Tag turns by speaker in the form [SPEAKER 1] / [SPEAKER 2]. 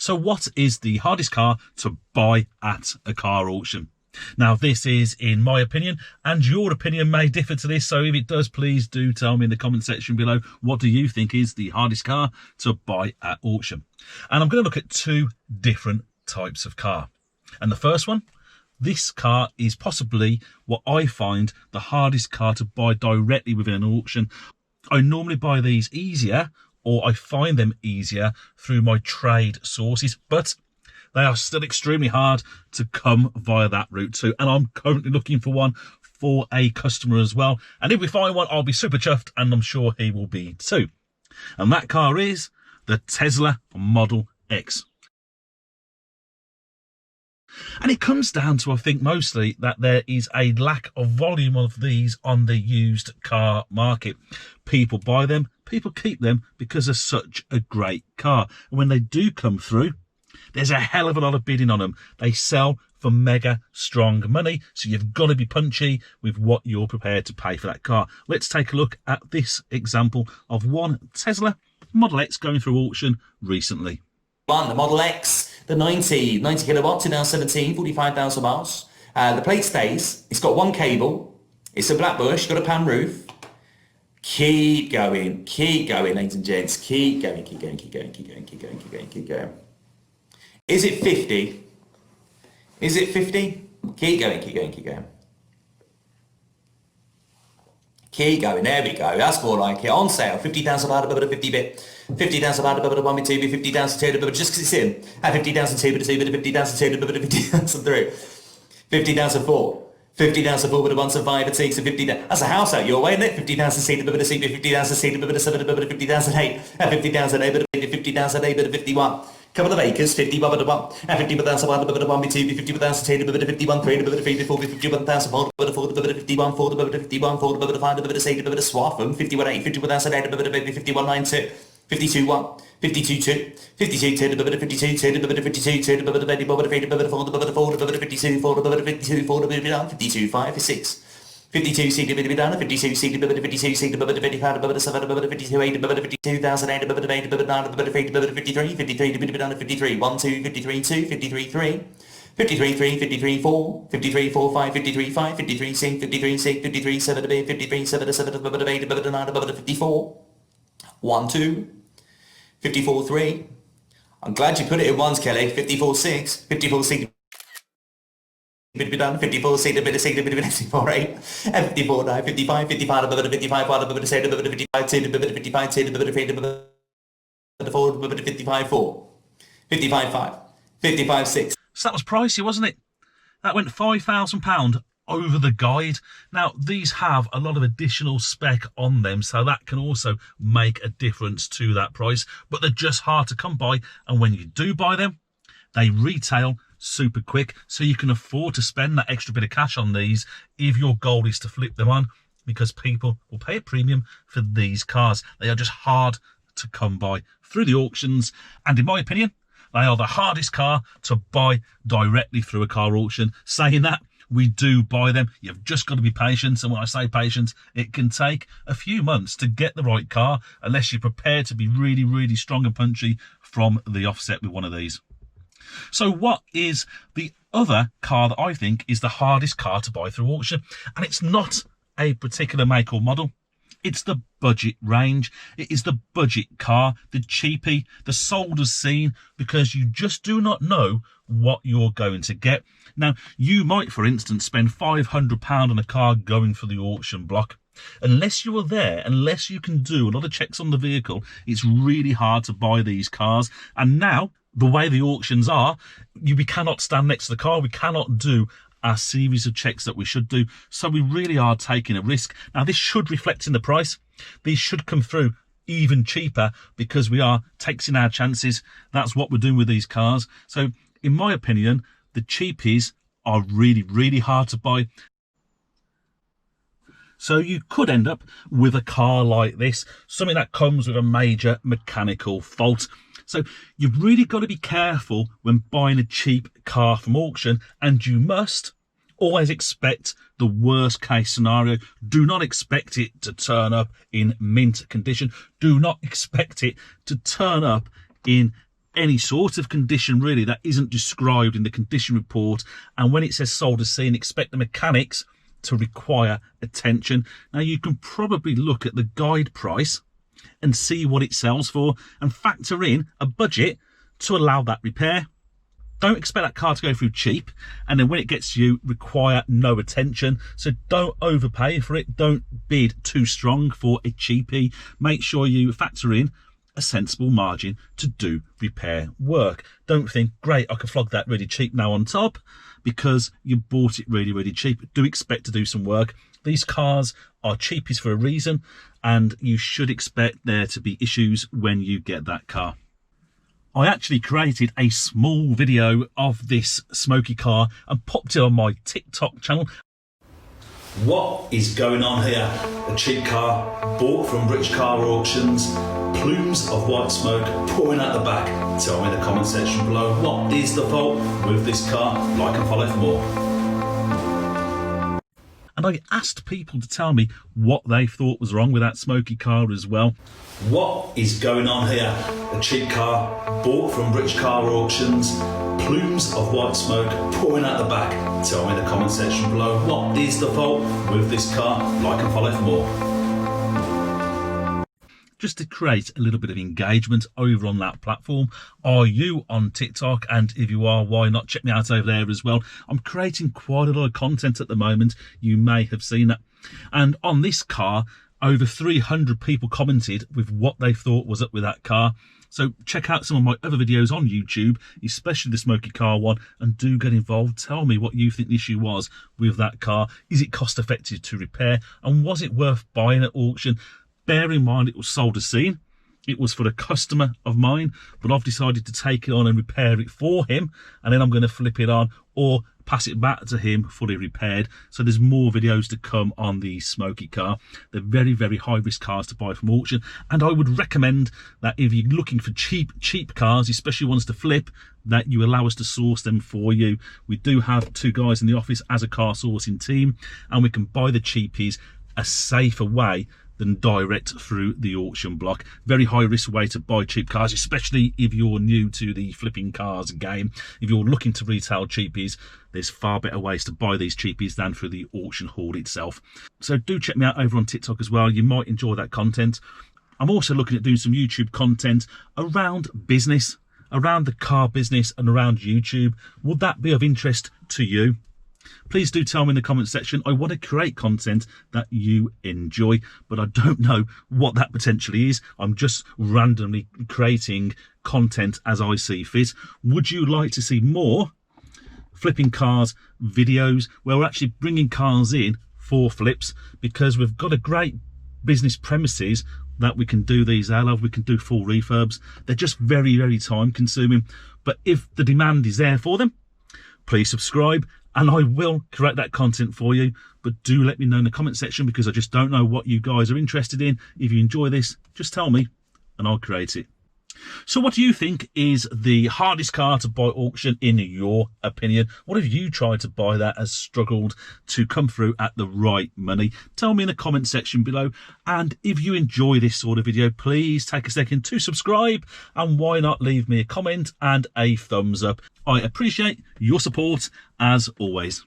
[SPEAKER 1] So what is the hardest car to buy at a car auction? Now, this is, in my opinion, and your opinion may differ to this, so if it does, please do tell me in the comment section below, what do you think is the hardest car to buy at auction? And I'm going to look at two different types of car. And the first one, this car is possibly what I find the hardest car to buy directly within an auction. I normally buy these easier, or I find them easier through my trade sources, but they are still extremely hard to come via that route too. And I'm currently looking for one for a customer as well. And if we find one, I'll be super chuffed, and I'm sure he will be too. And that car is the Tesla Model X. And it comes down to, I think, mostly that there is a lack of volume of these on the used car market. People buy them, people keep them because they're such a great car. And when they do come through, there's a hell of a lot of bidding on them. They sell for mega strong money, so you've got to be punchy with what you're prepared to pay for that car. Let's take a look at this example of one Tesla Model X going through auction recently.
[SPEAKER 2] The Model X, the 90 kilowatts, 2017, 45,000 miles. The plate stays. It's got one cable. It's a Blackbush, got a pan roof. Keep going, ladies and gents. Keep going. Is it 50? Is it 50? Keep going. Keep going, there we go, that's more like it. On sale, 50,000 baht above a 50 bit, 50,000 baht above a 1 bit 2 bit, 50,000 2 above just because it's in. 50,000 2 bit 2 bit, 50,000 2 above 50,000 3, 50,000 4. 50,000 4 with a 1 to 5 and 6 and 50,000. That's a house out your way, isn't it? 50,000 seat above a seat, 50,000 seat above a 7 above a 50,000 8, 50,000 8 above a 50,000 8 above a 51. Couple of acres, 50 above a 1, 50,000 1 above a 1 2, 50,000 10 above a 51 3 above a 3 4, 51,000 4 above a 4 above a 51 4 above a 51 4 above a 5 above a 6 above a swap from 51 8, 51,000 8 above a 51 9 2, 52 1, 52 2, 52 10 above a 52 10 above a 52 10 above a 20 above a 3 above a 4 above a 4 above a 52 4 above a 52 4 above a 52 5 6. 52 seat above a down, 52 seat above a 52 seat above a 55 above a 7 above a 52 8 above a 52,000 8 above a 8 above a 9 above a 8 above a 53 53 above a down 53 1 2 53 2 53 3 53 3 53 4 53 4 5 53 5 53 6 53 6 53 7 above 53 7 7 above a 8 above a 9 above a 54 1 2 54 3. I'm glad you put it in ones, Kelly. 54 6 54 6 54 seat above a 6 above a 54 8 54 9 55 55 above a 55 1 above a 7 above a 55 10 above a 55 10 above a 8 above a 4 above a 55 4 55 5 55 6.
[SPEAKER 1] So that was pricey, wasn't it? That went £5,000 over the guide. Now, these have a lot of additional spec on them, so that can also make a difference to that price, but they're just hard to come by, and when you do buy them, they retail super quick, so you can afford to spend that extra bit of cash on these if your goal is to flip them on, because people will pay a premium for these cars. They are just hard to come by through the auctions, and in my opinion, they are the hardest car to buy directly through a car auction. Saying that, we do buy them. You've just got to be patient, and when I say patience, it can take a few months to get the right car unless you're prepared to be really, really strong and punchy from the offset with one of these. So what is the other car that I think is the hardest car to buy through auction? And it's not a particular make or model. It's the budget range. It is the budget car, the cheapie, the sold as seen, because you just do not know what you're going to get. Now, you might, for instance, spend £500 on a car going for the auction block. Unless you are there, unless you can do a lot of checks on the vehicle, it's really hard to buy these cars. And now, the way the auctions are, we cannot stand next to the car. We cannot do our series of checks that we should do. So we really are taking a risk. Now, this should reflect in the price. These should come through even cheaper because we are taking our chances. That's what we're doing with these cars. So in my opinion, the cheapies are really, really hard to buy. So you could end up with a car like this, something that comes with a major mechanical fault. So you've really got to be careful when buying a cheap car from auction, and you must always expect the worst case scenario. Do not expect it to turn up in mint condition. Do not expect it to turn up in any sort of condition really that isn't described in the condition report. And when it says sold as seen, expect the mechanics to require attention. Now you can probably look at the guide price and see what it sells for and factor in a budget to allow that repair. Don't expect that car to go through cheap, and then when it gets to you, require no attention. So don't overpay for it. Don't bid too strong for a cheapie. Make sure you factor in a sensible margin to do repair work. Don't think, great, I can flog that really cheap now on top, because you bought it really, really cheap. Do expect to do some work. These cars are cheapies for a reason, and you should expect there to be issues when you get that car. I actually created a small video of this smoky car and popped it on my TikTok channel. What is going on here? A cheap car bought from British car auctions, plumes of white smoke pouring out the back. Tell me in the comment section below, what is the fault with this car? Like and follow for more. And I asked people to tell me what they thought was wrong with that smoky car as well. What is going on here? A cheap car bought from British car auctions, plumes of white smoke pouring out the back. Tell me in the comment section below, what is the fault with this car? Like and follow for more. Just to create a little bit of engagement over on that platform. Are you on TikTok? And if you are, why not check me out over there as well? I'm creating quite a lot of content at the moment. You may have seen that. And on this car, over 300 people commented with what they thought was up with that car. So check out some of my other videos on YouTube, especially the smoky car one, and do get involved. Tell me what you think the issue was with that car. Is it cost effective to repair? And was it worth buying at auction? Bear in mind, it was sold as seen. It was for a customer of mine, but I've decided to take it on and repair it for him, and then I'm going to flip it on or pass it back to him fully repaired. So there's more videos to come on the smoky car. They're very, very high risk cars to buy from auction, and I would recommend that if you're looking for cheap cars, especially ones to flip, that you allow us to source them for you. We do have 2 guys in the office as a car sourcing team, and we can buy the cheapies a safer way than direct through the auction block. Very high risk way to buy cheap cars, especially if you're new to the flipping cars game. If you're looking to retail cheapies, there's far better ways to buy these cheapies than through the auction hall itself. So do check me out over on TikTok as well. You might enjoy that content. I'm also looking at doing some YouTube content around business, around the car business and around YouTube. Would that be of interest to you? Please do tell me in the comment section. I want to create content that you enjoy, but I don't know what that potentially is. I'm just randomly creating content as I see fit. Would you like to see more flipping cars videos where we're actually bringing cars in for flips? Because we've got a great business premises that we can do these out of. We can do full refurbs. They're just very, very time consuming. But if the demand is there for them, please subscribe, and I will create that content for you. But do let me know in the comment section, because I just don't know what you guys are interested in. If you enjoy this, just tell me and I'll create it. So what do you think is the hardest car to buy auction in your opinion? What have you tried to buy that has struggled to come through at the right money? Tell me in the comment section below. And if you enjoy this sort of video, please take a second to subscribe, and why not leave me a comment and a thumbs up. I appreciate your support as always.